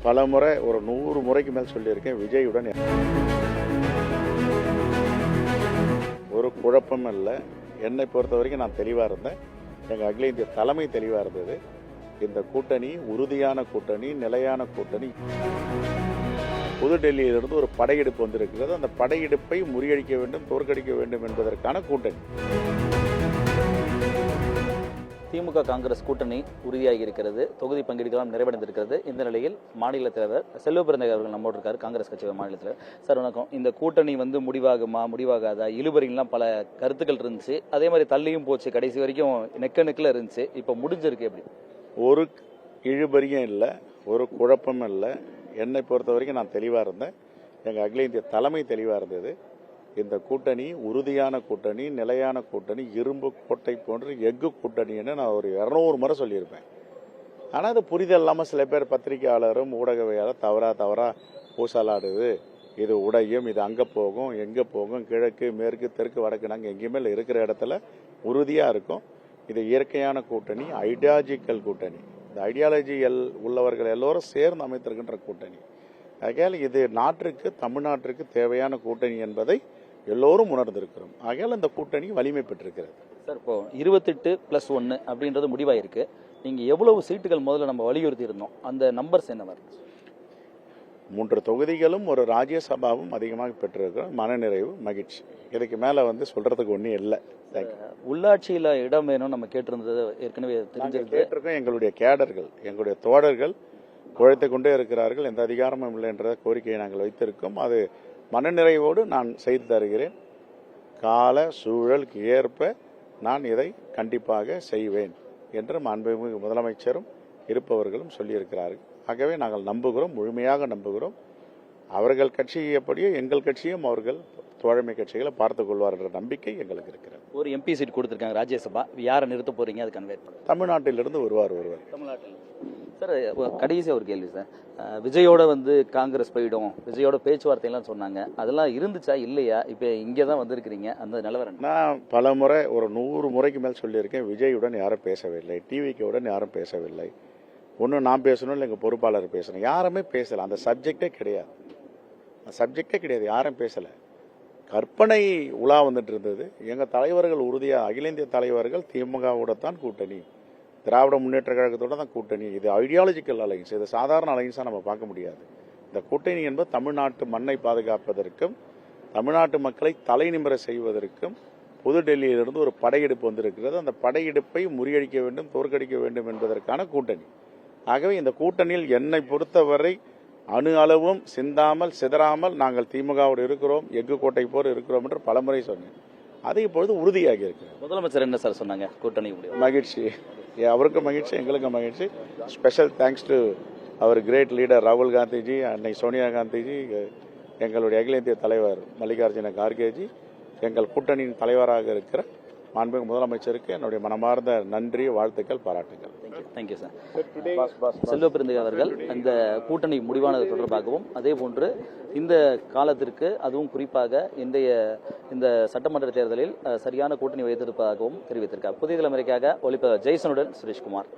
பல முறை ஒரு 100 முறைக்கு மேல் சொல்லியிருக்கேன். விஜயுடன் ஒரு குழப்பம் இல்லை. என்னை பொறுத்த வரைக்கும் நான் தெளிவாக இருந்தேன். எங்கள் அகில இந்திய தலைமை தெளிவாக இருந்தது. இந்த கூட்டணி உறுதியான கூட்டணி, நிலையான கூட்டணி. புதுடெல்லியிலிருந்து ஒரு படையெடுப்பு வந்திருக்கிறது. அந்த படையெடுப்பை முறியடிக்க வேண்டும், தோற்கடிக்க வேண்டும் என்பதற்கான கூட்டணி. திமுக காங்கிரஸ் கூட்டணி உறுதியாகி இருக்கிறது. தொகுதி பங்கீடுகளும் நிறைவடைந்திருக்கிறது. இந்த நிலையில் மாநில தலைவர் செல்வபிறந்தகை அவர்கள் நம்மோடு இருக்காரு, காங்கிரஸ் கட்சி மாநில தலைவர். சார் வணக்கம். இந்த கூட்டணி முடிவாகுமா, முடிவாகாதா, இழுபறிலாம் பல கருத்துக்கள் இருந்துச்சு. அதே மாதிரி தள்ளியும் போச்சு, கடைசி வரைக்கும் நெக்கில் இருந்துச்சு. இப்போ முடிஞ்சிருக்கு. எப்படி? ஒரு இழுபறியும் இல்லை, ஒரு குழப்பமும் இல்லை. என்னை பொறுத்த வரைக்கும் நான் தெளிவாக இருந்தேன். எங்கள் அகில இந்திய தலைமை தெளிவாக இருந்தது. இந்த கூட்டணி உறுதியான கூட்டணி, நிலையான கூட்டணி, இரும்பு கோட்டை போன்ற எஃகு கூட்டணின்னு நான் ஒரு 200 முறை சொல்லியிருப்பேன். ஆனால் அது புரிதல் இல்லாமல் சில பேர் பத்திரிகையாளரும் ஊடகவியாளர் தவறா பூசலாடுது. இது உடையும், இது அங்கே போகும், எங்கே போகும், கிழக்கு மேற்கு தெற்கு வடக்கு, நாங்கள் எங்கேயுமே இருக்கிற இடத்துல உறுதியாக இருக்கும். இது இயற்கையான கூட்டணி, ஐடியாலஜிக்கல் கூட்டணி. இந்த ஐடியாலஜிகள் உள்ளவர்கள் எல்லோரும் சேர்ந்து அமைத்திருக்கின்ற கூட்டணி. ஆகையால் இது நாட்டிற்கு, தமிழ்நாட்டிற்கு தேவையான கூட்டணி என்பதை எல்லோரும் உணர்ந்திருக்கிறோம். ஆகையால் இந்த கூட்டணி வலிமை பெற்றிருக்கிறது. சார், இப்போ 28+1 அப்படின்றது முடிவாயிருக்கு. நீங்க எவ்வளவு சீட்டுகள் முதல்ல நம்ம வலியுறுத்தி இருந்தோம், அந்த நம்பர்ஸ் என்ன வருது? 3 தொகுதிகளும் ஒரு ராஜ்யசபாவும் அதிகமாக பெற்றிருக்கிறோம். மனநிறைவு, மகிழ்ச்சி. இதுக்கு மேல சொல்றதுக்கு ஒன்றும் இல்லை. உள்ளாட்சியில இடம் வேணும் நம்ம கேட்டிருந்தது ஏற்கனவே தெரிஞ்சிருக்கோம். எங்களுடைய கேடர்கள், எங்களுடைய தோழர்கள் உழைத்துக் கொண்டே இருக்கிறார்கள். எந்த அதிகாரமும் இல்லை என்ற கோரிக்கையை நாங்கள் வைத்திருக்கோம். அது மனநிறைவோடு நான் செய்து தருகிறேன். கால சூழலுக்கு ஏற்ப நான் இதை கண்டிப்பாக செய்வேன் என்று மாண்புமிகு முதலமைச்சரும் இருப்பவர்களும் சொல்லியிருக்கிறார்கள். ஆகவே நாங்கள் நம்புகிறோம், முழுமையாக நம்புகிறோம். அவர்கள் கட்சி எப்படியோ எங்கள் கட்சியும் அவர்கள் தோழமை கட்சிகளை பார்த்துக் கொள்வார் என்ற நம்பிக்கை எங்களுக்கு இருக்கிறது. ஒரு எம்பி சீட் கொடுத்திருக்காங்க ராஜ்யசபா. யாரை நிறுத்த போறீங்க? அது கன்வே தமிழ்நாட்டிலிருந்து ஒருவர். தமிழ்நாட்டில். சார், கடைசி ஒரு கேள்வி சார். விஜயோட காங்கிரஸ் போயிடும், விஜயோட பேச்சுவார்த்தைலாம் சொன்னாங்க. அதெல்லாம் இருந்துச்சா இல்லையா? இப்போ இங்கே தான் வந்திருக்கிறீங்க, அந்த நிலவரம். நான் பல முறை ஒரு 100 முறைக்கு மேல் சொல்லியிருக்கேன். விஜயுடன் யாரும் பேசவில்லை, டிவிக்குடன் யாரும் பேசவில்லை. ஒன்று நான் பேசணும், இல்லை எங்கள் பொறுப்பாளர் பேசணும். யாருமே பேசலை. அந்த சப்ஜெக்டே கிடையாது. யாரும் பேசலை. கற்பனை உலா வந்துட்டு இருந்தது. எங்கள் தலைவர்கள் உறுதியாக, அகில இந்திய தலைவர்கள் திமுகவோட தான் கூட்டணி, திராவிட முன்னேற்ற கழகத்தோட தான் கூட்டணி. இது ஐடியாலஜிக்கல் அலைன்ஸ், இது சாதாரண அலைன்ஸாக நம்ம பார்க்க முடியாது. இந்த கூட்டணி என்பது தமிழ்நாட்டு மண்ணை பாதுகாப்பதற்கும், தமிழ்நாட்டு மக்களை தலை நிமிர செய்வதற்கும் புதுடெல்லியிலிருந்து ஒரு படையெடுப்பு வந்திருக்கிறது. அந்த படையெடுப்பை முறியடிக்க வேண்டும், தோற்கடிக்க வேண்டும் என்பதற்கான கூட்டணி. ஆகவே இந்த கூட்டணியில் என்னை பொறுத்தவரை அணு அளவும் சிந்தாமல் சிதறாமல் நாங்கள் திமுகவோடு இருக்கிறோம், எஃகு கோட்டை போர் இருக்கிறோம் என்று பலமுறை சொன்னேன். அது இப்பொழுது உறுதியாகி இருக்கிறது. முதலமைச்சர் என்ன சார் சொன்னாங்க? கூட்டணி மகிழ்ச்சி, அவருக்கும் மகிழ்ச்சி, எங்களுக்கும் மகிழ்ச்சி. Special thanks to our great leader ராகுல் காந்திஜி, அன்னை சோனியா காந்திஜி, எங்களுடைய அகில இந்திய தலைவர் மல்லிகார்ஜுன கார்கேஜி, எங்கள் கூட்டணியின் தலைவராக இருக்கிற மாண்புமிகு முதலமைச்சருக்கு என்னுடைய மனமார்ந்த நன்றி, வாழ்த்துக்கள், பாராட்டுகள். Thank you sir. செல்வபிறந்தகை அவர்கள் இந்த கூட்டணி முடிவானது தொடர்பாகவும், அதே போன்று இந்த காலத்திற்கு, அதுவும் குறிப்பாக இந்த சட்டமன்ற தேர்தலில் சரியான கூட்டணி வைத்திருப்பதாகவும் தெரிவித்திருக்கார். புதிய தலைமுறைக்காக ஒளிப்பதிவாளர் ஜெய்சனுடன் சுரேஷ்குமார்.